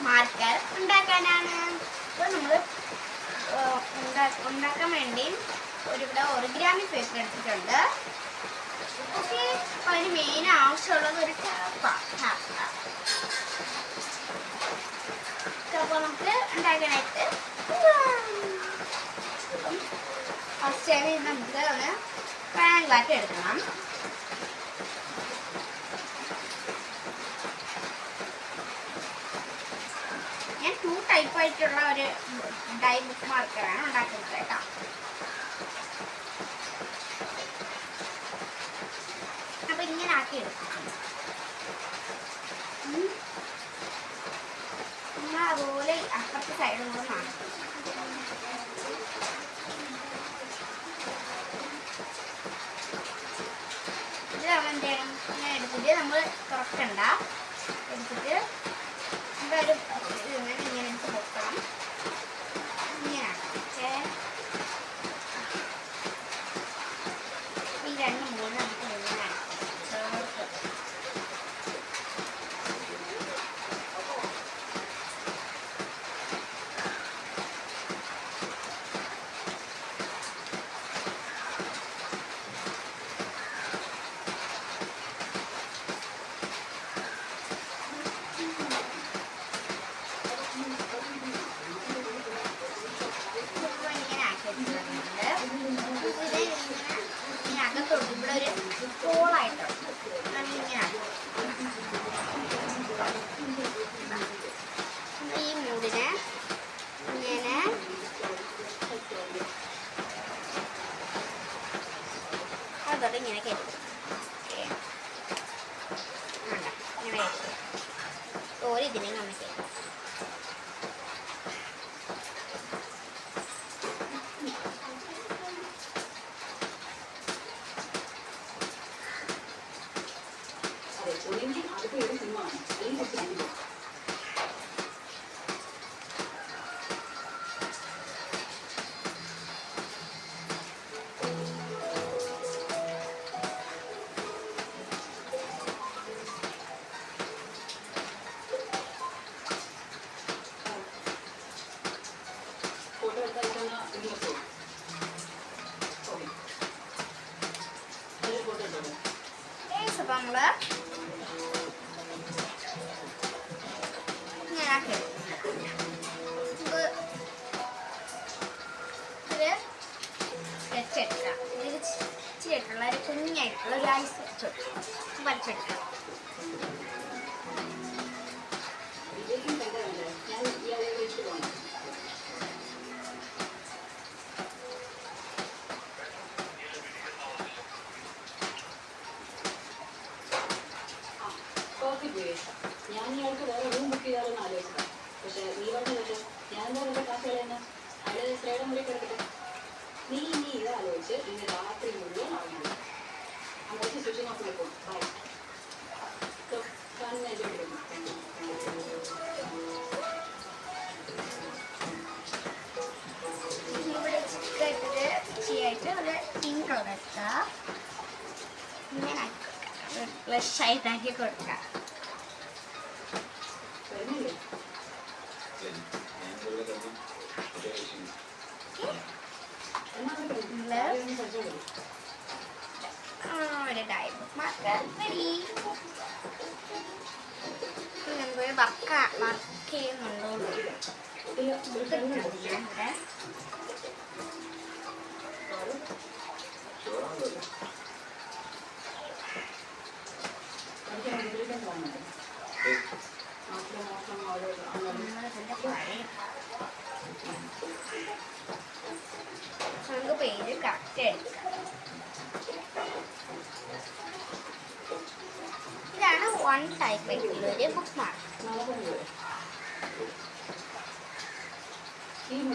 Marker ഉണ്ടാക്കാനാണ്. അപ്പോൾ നമ്മൾ ഉണ്ടാക്കാൻ വേണ്ടി ഇവിടെ ഒറിഗാമി പേപ്പർ എടുത്തിട്ടുണ്ട്. ഓക്കെ, അപ്പോൾ അതിന് മെയിൻ ആവശ്യമുള്ളത് ഒരു ടാപ്പാണ്. അപ്പോൾ നമുക്ക് ഉണ്ടാക്കാനായിട്ട് ഫസ്റ്റ് ടൈം നമുക്ക് ഒന്ന് ട്രയാങ്കിളാക്കി എടുക്കണം. ഞാൻ 2 ടൈപ്പായിട്ടുള്ള ഒരു ഡൈ ബുക്ക് മാർക്കറാണ് ഉണ്ടാക്കുന്നത് കേട്ടോ. അപ്പൊ ഇങ്ങനെ ആക്കി എടുക്കാം. അതുപോലെ അപ്പുറത്തെ സൈഡും കൂടെ മാറ്റും. ഇത് നമ്മൾ എന്ത് ചെയ്യണം, ഇങ്ങനെ എടുത്തിട്ട് നമ്മൾ തുറക്കണ്ട, എടുത്തിട്ട് നമ്മുടെ ഒരു ഇങ്ങനെ എടുത്ത് പൊക്കണം. ഇങ്ങനെ ഈ 2 3 നമുക്ക് ഇങ്ങനെ ചേർത്ത് ഈ മൂടിനെ ഇങ്ങനെ അതോടെ ഇങ്ങനെ കയറ്റും. ഇങ്ങനെ ഇതിനെ നമ്മൾ കയറ്റും. അപ്പോൾ നമ്മൾ ഇങ്ങനെ ആക്കി ഇത് വെച്ചെടുക്കാം. ഇതിൽ ഇച്ചിരിയായിട്ടുള്ള ഒരു കുഞ്ഞായിട്ടുള്ള ഒരു ഐസ് വലിച്ചെടുക്കാം. ഞാൻ ഇയാൾക്ക് വേറെ റൂം ബുക്ക് ചെയ്താലോന്ന് ആലോചിക്കാം. പക്ഷേ നീ പറഞ്ഞല്ലോ ഞാൻ എന്താ നിന്റെ കാശ് കളയുന്ന അയാൾ സ്ത്രീയുടെ മുറി കിടക്കട്ടെ. നീ ഇത് ആലോചിച്ച് ഇന്ന് രാത്രി മുഴുവൻ ആവുന്നു. അങ്ങോട്ട് ശുചി നോക്കി വെക്കും. ബൈ ഒരു പിങ്ക് കളർ എടുക്കുക. ഇങ്ങനെ ഫ്ലഷ് ആയിട്ടാക്കി കൊടുക്കുക. ഒരു ഡൈ ബുക്ക് മാർക്കർ റെഡി. നമുക്ക് വർക്ക് ചെയ്യുന്നുണ്ടോ ഇവിടെ നമുക്ക് പേര് കറക്റ്റ് എടുക്കാം. ഇതാണ് 1 ടൈപ്പ് ആയിട്ടുള്ള ഒരു ബുക്ക് മാർക്ക്.